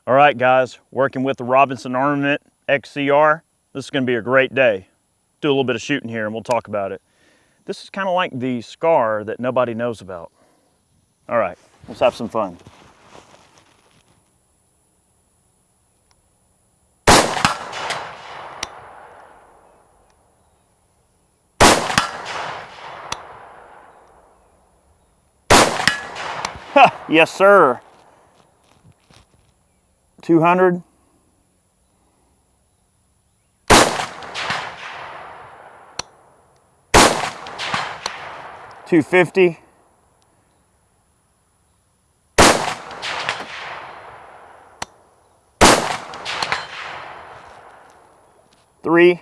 All right, guys, working with the Robinson Armament XCR. This is going to be a great day. Do a little bit of shooting here and we'll talk about it. This is kind of like the scar that nobody knows about. All right, let's have some fun. Yes, sir. 200. 250. 3. 4.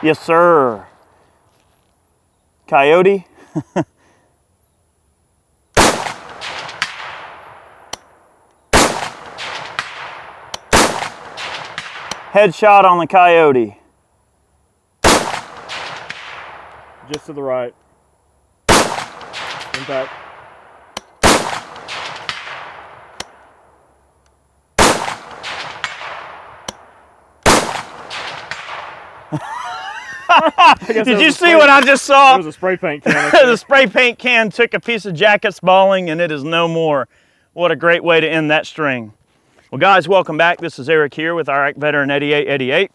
Yes, sir. Coyote. Headshot on the coyote. Just to the right. Impact. Did you see what I just saw? It was a spray paint can. The spray paint can took a piece of jacket's balling and it is no more. What a great way to end that string. Well, guys, welcome back. This is Eric here with Iraq Veteran 8888.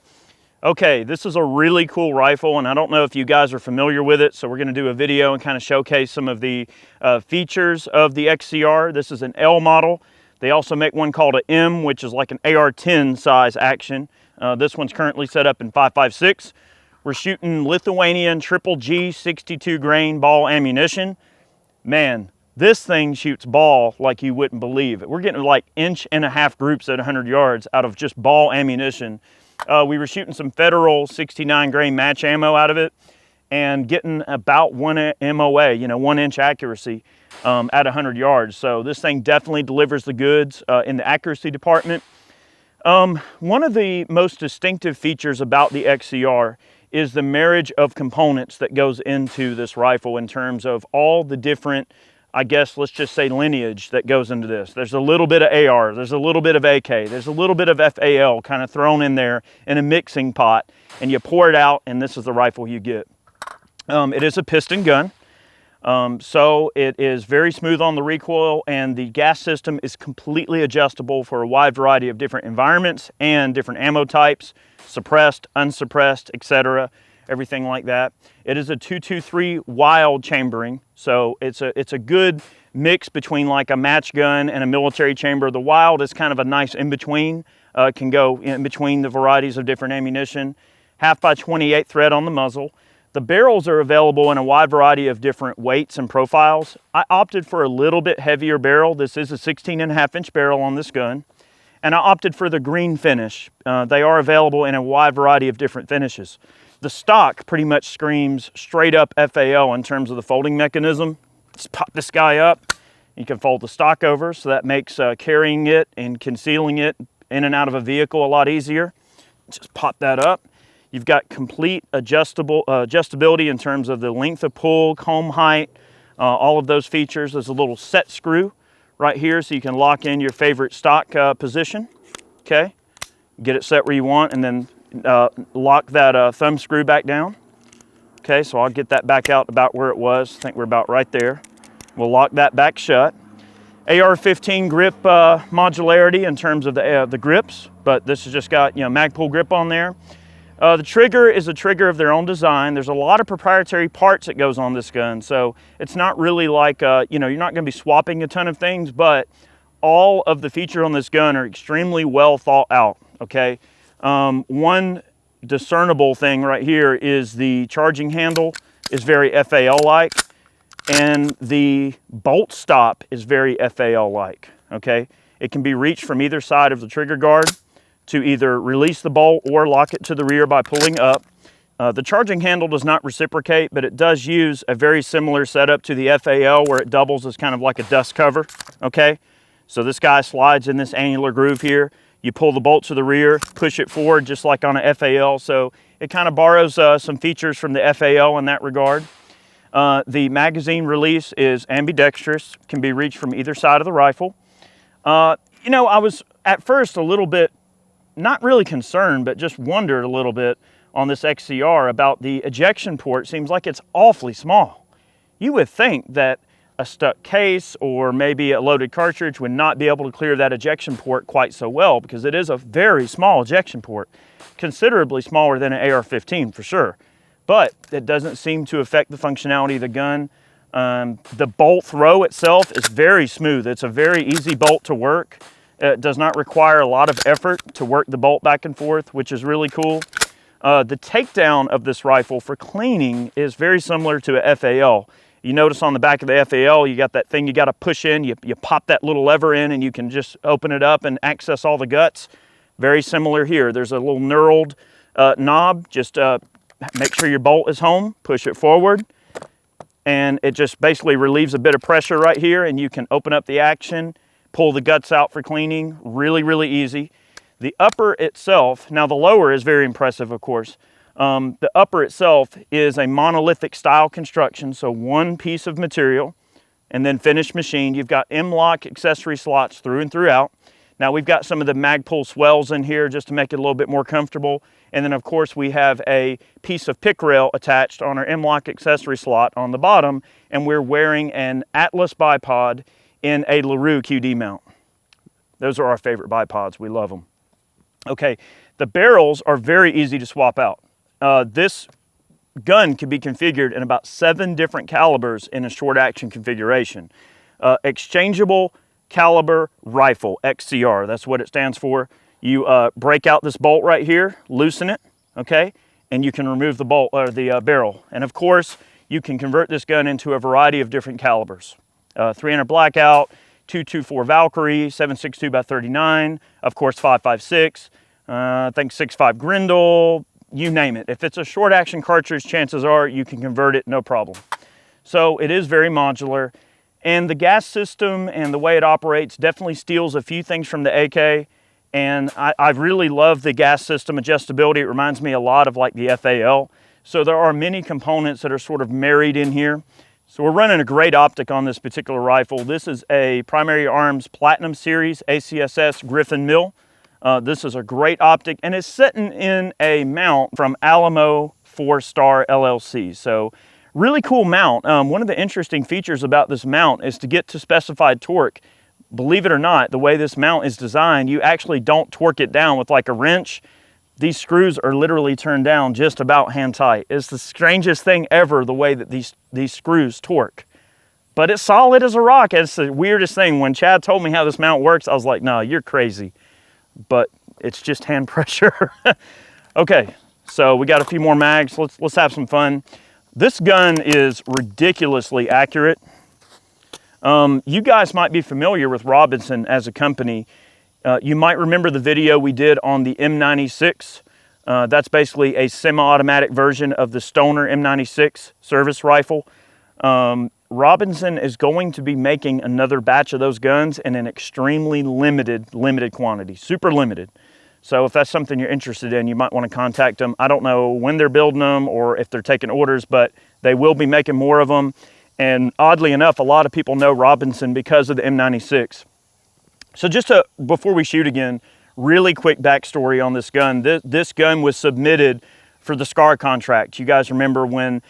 Okay, this is a really cool rifle, and I don't know if you guys are familiar with it, so we're going to do a video and kind of showcase some of the features of the XCR. This is an L model. They also make one called an M, which is like an AR-10 size action. This one's currently set up in 5.56. We're shooting Lithuanian triple G 62 grain ball ammunition. Man, this thing shoots ball like you wouldn't believe it. We're getting like 1.5 inch groups at 100 yards out of just ball ammunition. We were shooting some Federal 69 grain match ammo out of it and getting about 1 MOA, 1 inch accuracy at 100 yards. So this thing definitely delivers the goods in the accuracy department. One of the most distinctive features about the XCR is the marriage of components that goes into this rifle in terms of all the different, I guess, let's just say lineage that goes into this. There's a little bit of AR, there's a little bit of AK, there's a little bit of FAL kind of thrown in there in a mixing pot, and you pour it out and this is the rifle you get. It is a piston gun, so it is very smooth on the recoil, and the gas system is completely adjustable for a wide variety of different environments and different ammo types, suppressed, unsuppressed, etc. Everything like that. It is a 223 wild chambering, so it's a good mix between like a match gun and a military chamber. The wild is kind of a nice in-between, can go in between the varieties of different ammunition. 0.5x28 thread on the muzzle. The barrels are available in a wide variety of different weights and profiles. I opted for a little bit heavier barrel. This is a 16.5 inch barrel on this gun. And I opted for the green finish. They are available in a wide variety of different finishes. The stock pretty much screams straight up FAL in terms of the folding mechanism. Just pop this guy up. You can fold the stock over, so that makes carrying it and concealing it in and out of a vehicle a lot easier. Just pop that up. You've got complete adjustability in terms of the length of pull, comb height, all of those features. There's a little set screw right here so you can lock in your favorite stock position. Okay, get it set where you want, and then lock that thumb screw back down. Okay, so I'll get that back out about where it was. I think we're about right there. We'll lock that back shut. AR-15 grip modularity in terms of the grips, but this has just got Magpul grip on there. The trigger is a trigger of their own design. There's a lot of proprietary parts that goes on this gun, so it's not really like you're not going to be swapping a ton of things, but all of the features on this gun are extremely well thought out. Okay, one discernible thing right here is the charging handle is very FAL-like, and the bolt stop is very FAL-like. Okay, it can be reached from either side of the trigger guard to either release the bolt or lock it to the rear by pulling up. The charging handle does not reciprocate, but it does use a very similar setup to the FAL where it doubles as kind of like a dust cover, okay? So this guy slides in this annular groove here. You pull the bolt to the rear, push it forward just like on a FAL. So it kind of borrows some features from the FAL in that regard. The magazine release is ambidextrous, can be reached from either side of the rifle. You know, I was at first a little bit, not really concerned, but just wondered a little bit on this XCR about the ejection port. Seems like it's awfully small. You would think that a stuck case or maybe a loaded cartridge would not be able to clear that ejection port quite so well, because it is a very small ejection port, considerably smaller than an AR-15 for sure. But it doesn't seem to affect the functionality of the gun. The bolt throw itself is very smooth. It's a very easy bolt to work. It does not require a lot of effort to work the bolt back and forth, which is really cool. The takedown of this rifle for cleaning is very similar to a FAL. You notice on the back of the FAL, you got that thing you got to push in. You pop that little lever in and you can just open it up and access all the guts. Very similar here. There's a little knurled knob. Just make sure your bolt is home, push it forward, and it just basically relieves a bit of pressure right here, and you can open up the action, pull the guts out for cleaning. Really, really easy. The upper itself, now the lower is very impressive, of course. The upper itself is a monolithic style construction, so one piece of material and then finished machined. You've got M-LOK accessory slots through and throughout. Now we've got some of the Magpul swells in here just to make it a little bit more comfortable. And then of course we have a piece of pick rail attached on our M-LOK accessory slot on the bottom, and we're wearing an Atlas bipod in a LaRue QD mount. Those are our favorite bipods, we love them. Okay, the barrels are very easy to swap out. This gun can be configured in about 7 different calibers in a short action configuration. Exchangeable caliber rifle, XCR, that's what it stands for. You break out this bolt right here, loosen it, okay, and you can remove the bolt or the barrel. And of course, you can convert this gun into a variety of different calibers. 300 Blackout, 224 Valkyrie, 7.62 by 39, of course 5.56, I think 6.5 Grendel, you name it. If it's a short action cartridge, chances are you can convert it no problem. So it is very modular, and the gas system and the way it operates definitely steals a few things from the AK, and I really love the gas system adjustability. It reminds me a lot of like the FAL. So there are many components that are sort of married in here. So we're running a great optic on this particular rifle. This is a Primary Arms Platinum Series ACSS Griffin Mill. This is a great optic, and it's sitting in a mount from Alamo 4-Star LLC. So really cool mount. One of the interesting features about this mount is to get to specified torque. Believe it or not, the way this mount is designed, you actually don't torque it down with like a wrench. These screws are literally turned down just about hand tight. It's the strangest thing ever, the way that these screws torque. But it's solid as a rock. It's the weirdest thing. When Chad told me how this mount works, I was like, no, you're crazy. But it's just hand pressure. Okay, so we got a few more mags. Let's have some fun. This gun is ridiculously accurate. You guys might be familiar with Robinson as a company. You might remember the video we did on the M96. That's basically a semi-automatic version of the Stoner M96 service rifle. Robinson is going to be making another batch of those guns in an extremely limited quantity, super limited. So if that's something you're interested in, you might want to contact them. I don't know when they're building them or if they're taking orders, but they will be making more of them. And oddly enough, a lot of people know Robinson because of the M96. So just before we shoot again, really quick backstory on this gun. This gun was submitted for the SCAR contract. You guys remember when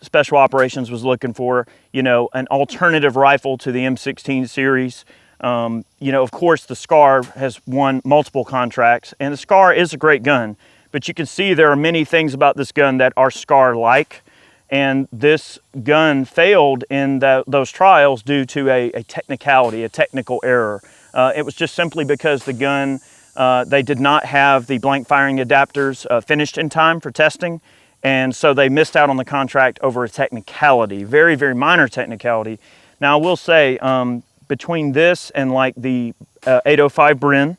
Special Operations was looking for, you know, an alternative rifle to the M16 series. You know, of course, the SCAR has won multiple contracts, and the SCAR is a great gun, but you can see there are many things about this gun that are SCAR-like, and this gun failed in those trials due to a technicality, a technical error. It was just simply because the gun, they did not have the blank firing adapters finished in time for testing, and so they missed out on the contract over a technicality, very, very minor technicality. Now, I will say, between this and like the 805 Bren,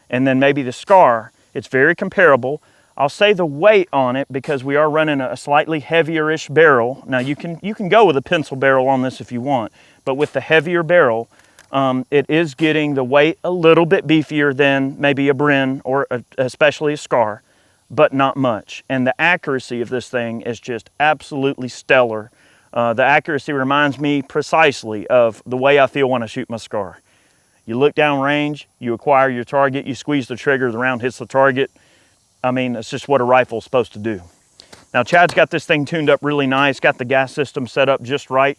and then maybe the SCAR, it's very comparable. I'll say the weight on it because we are running a slightly heavier-ish barrel. Now you can go with a pencil barrel on this if you want, but with the heavier barrel, it is getting the weight a little bit beefier than maybe a Bren or especially a Scar, but not much. And the accuracy of this thing is just absolutely stellar. The accuracy reminds me precisely of the way I feel when I shoot my Scar. You look down range, you acquire your target, you squeeze the trigger, the round hits the target. I mean, it's just what a rifle's supposed to do. Now, Chad's got this thing tuned up really nice, got the gas system set up just right.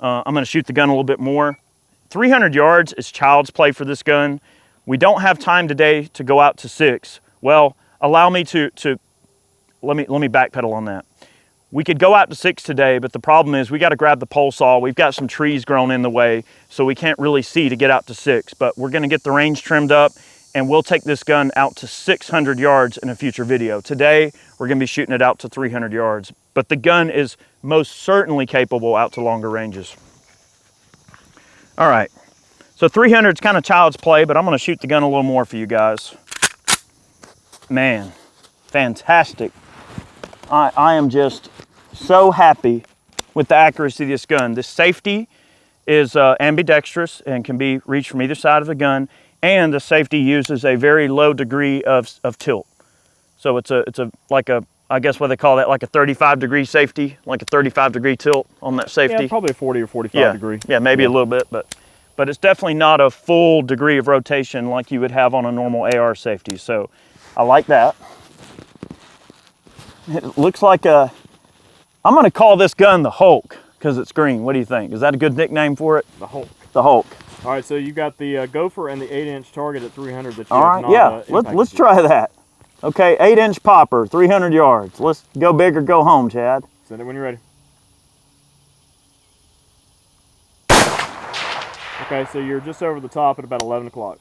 I'm gonna shoot the gun a little bit more. 300 yards is child's play for this gun. We don't have time today to go out to 6. Well, allow me let me backpedal on that. We could go out to 6 today, but the problem is we got to grab the pole saw. We've got some trees grown in the way, so we can't really see to get out to 6, but we're gonna get the range trimmed up and we'll take this gun out to 600 yards in a future video. Today, we're gonna be shooting it out to 300 yards, but the gun is most certainly capable out to longer ranges. All right, so 300 is kind of child's play, but I'm gonna shoot the gun a little more for you guys. Man, fantastic. I am just so happy with the accuracy of this gun. This safety is ambidextrous and can be reached from either side of the gun, and the safety uses a very low degree of tilt. So it's like a, I guess what they call that, like a 35-degree safety, like a 35-degree tilt on that safety. Yeah, probably a 40 or 45 degree. Yeah, maybe a little bit, but it's definitely not a full degree of rotation like you would have on a normal AR safety. So I like that. It looks like I'm gonna call this gun the Hulk because it's green. What do you think? Is that a good nickname for it? The Hulk. The Hulk. All right, so you got the Gopher and the 8-inch target at 300 that you All have right, yeah, let's try that. Okay, 8-inch popper, 300 yards. Let's go big or go home, Chad. Send it when you're ready. Okay, so you're just over the top at about 11 o'clock.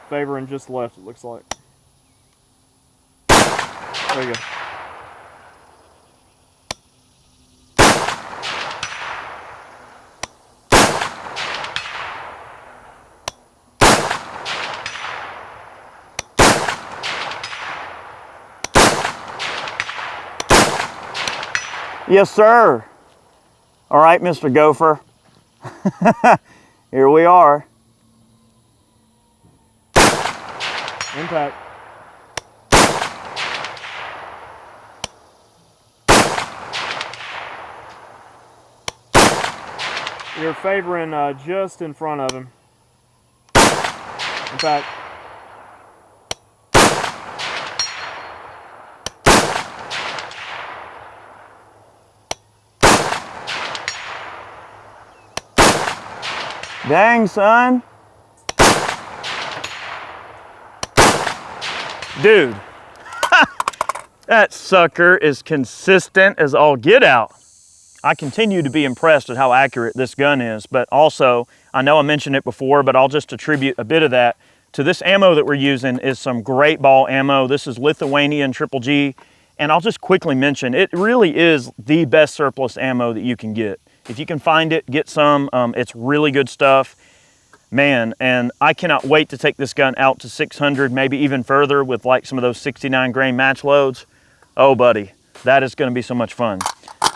Favoring just left, it looks like. There you go. Yes, sir. All right, Mr. Gopher. Here we are. Impact. You're favoring just in front of him. Impact. Dang, son. Dude, that sucker is consistent as all get out. I continue to be impressed at how accurate this gun is, but also, I know I mentioned it before, but I'll just attribute a bit of that to this ammo that we're using is some great ball ammo. This is Lithuanian Triple G, and I'll just quickly mention, it really is the best surplus ammo that you can get. If you can find it, get some. It's really good stuff. Man, and I cannot wait to take this gun out to 600, maybe even further with like some of those 69 grain match loads. Oh, buddy, that is gonna be so much fun.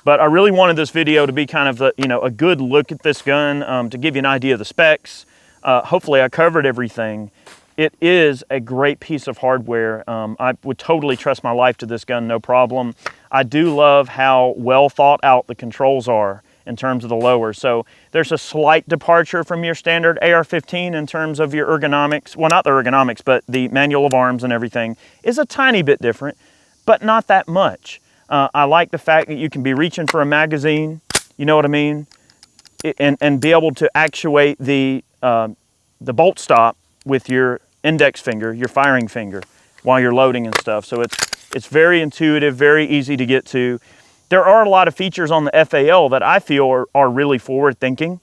But I really wanted this video to be kind of the, a good look at this gun, to give you an idea of the specs. Hopefully I covered everything. It is a great piece of hardware. I would totally trust my life to this gun, no problem. I do love how well thought out the controls are in terms of the lower. So there's a slight departure from your standard AR-15 in terms of your ergonomics. Well, not the ergonomics, but the manual of arms and everything is a tiny bit different, but not that much. I like the fact that you can be reaching for a magazine, you know what I mean? And be able to actuate the bolt stop with your index finger, your firing finger, while you're loading and stuff. So it's very intuitive, very easy to get to. There are a lot of features on the FAL that I feel are really forward-thinking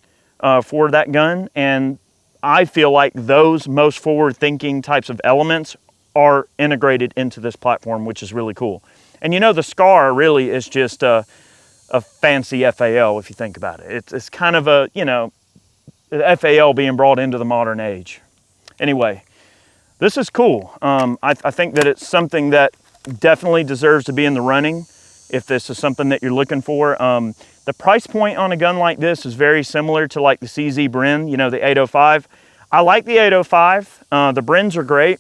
for that gun, and I feel like those most forward-thinking types of elements are integrated into this platform, which is really cool. And the Scar really is just a fancy FAL if you think about it. It's kind of a, the FAL being brought into the modern age. Anyway, this is cool. I think that it's something that definitely deserves to be in the running if this is something that you're looking for. The price point on a gun like this is very similar to like the CZ Bren, you know, the 805. I like the 805. The Brens are great.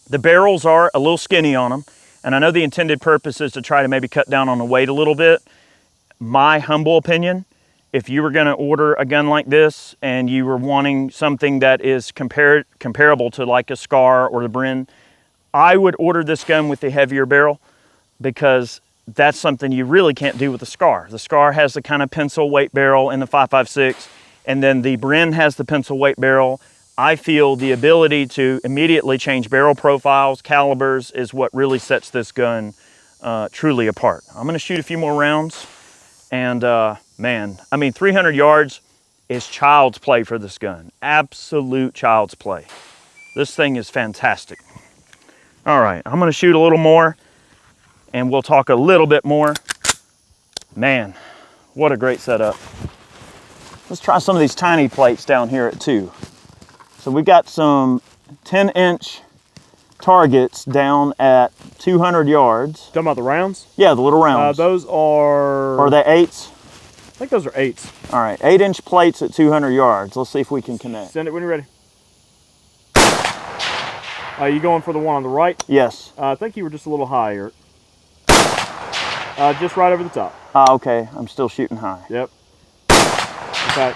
The barrels are a little skinny on them. And I know the intended purpose is to try to maybe cut down on the weight a little bit. My humble opinion, if you were gonna order a gun like this and you were wanting something that is comparable to like a Scar or the Bren, I would order this gun with the heavier barrel, because that's something you really can't do with the Scar. The Scar has the kind of pencil weight barrel in the 5.56, and then the Bren has the pencil weight barrel. I feel the ability to immediately change barrel profiles, calibers, is what really sets this gun truly apart. I'm gonna shoot a few more rounds, and man, I mean, 300 yards is child's play for this gun. Absolute child's play. This thing is fantastic. All right, I'm gonna shoot a little more and we'll talk a little bit more. Man, what a great setup. Let's try some of these tiny plates down here at 2. So we've got some 10-inch targets down at 200 yards. Talking about the rounds? Yeah, the little rounds. Those are... Are they 8s? I think those are 8s. All right, 8-inch plates at 200 yards. Let's see if we can connect. Send it when you're ready. Are you going for the one on the right? Yes. I think you were just a little higher. Just right over the top. Okay, I'm still shooting high. Yep. Okay.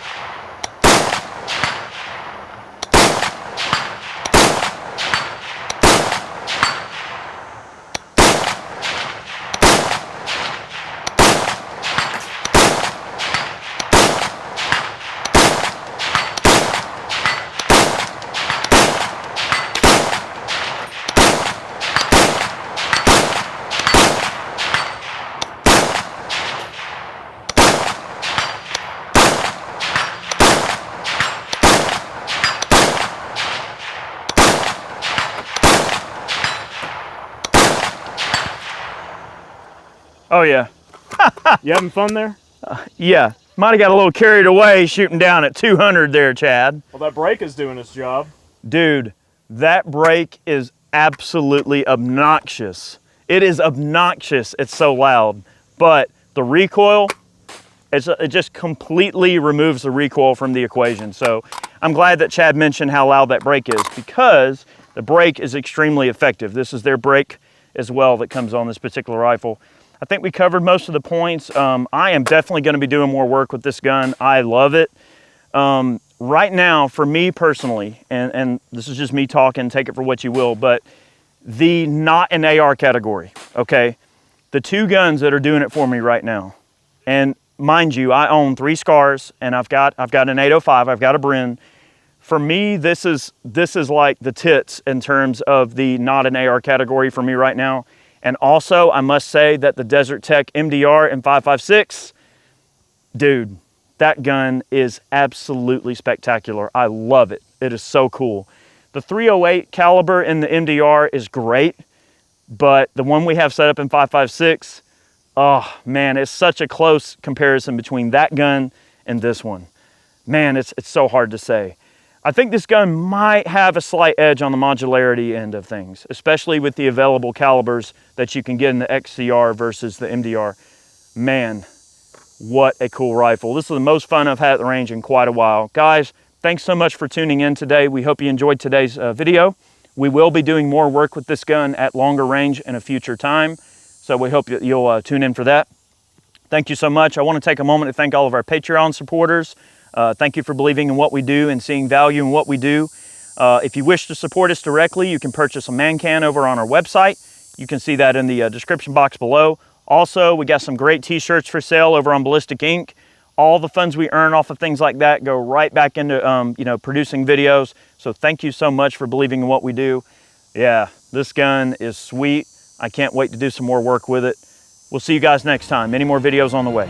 Oh yeah. You having fun there? Yeah, might have got a little carried away shooting down at 200 there, Chad. Well, that brake is doing its job. Dude, that brake is absolutely obnoxious. It is obnoxious, it's so loud. But the recoil, it just completely removes the recoil from the equation. So I'm glad that Chad mentioned how loud that brake is, because the brake is extremely effective. This is their brake as well that comes on this particular rifle. I think we covered most of the points. I am definitely going to be doing more work with this gun. I love it. Right now, for me personally, and this is just me talking, take it for what you will, but the not an AR category, okay? The 2 guns that are doing it for me right now, and mind you, I own 3 Scars, and I've got an 805, I've got a Bren. For me, this is like the tits in terms of the not an AR category for me right now. And also, I must say that the Desert Tech MDR in 5.56, dude, that gun is absolutely spectacular. I love it. It is so cool. The 308 caliber in the MDR is great, but the one we have set up in 5.56, oh man, it's such a close comparison between that gun and this one. Man, it's so hard to say. I think this gun might have a slight edge on the modularity end of things, especially with the available calibers that you can get in the XCR versus the MDR. Man, what a cool rifle. This is the most fun I've had at the range in quite a while. Guys, thanks so much for tuning in today. We hope you enjoyed today's video. We will be doing more work with this gun at longer range in a future time, so we hope that you'll tune in for that. Thank you so much. I want to take a moment to thank all of our Patreon supporters. Thank you for believing in what we do and seeing value in what we do. If you wish to support us directly, you can purchase a man can over on our website. You can see that in the description box below. Also, we got some great t-shirts for sale over on Ballistic Ink. All the funds we earn off of things like that go right back into producing videos. So thank you so much for believing in what we do. Yeah, this gun is sweet. I can't wait to do some more work with it. We'll see you guys next time. Many more videos on the way.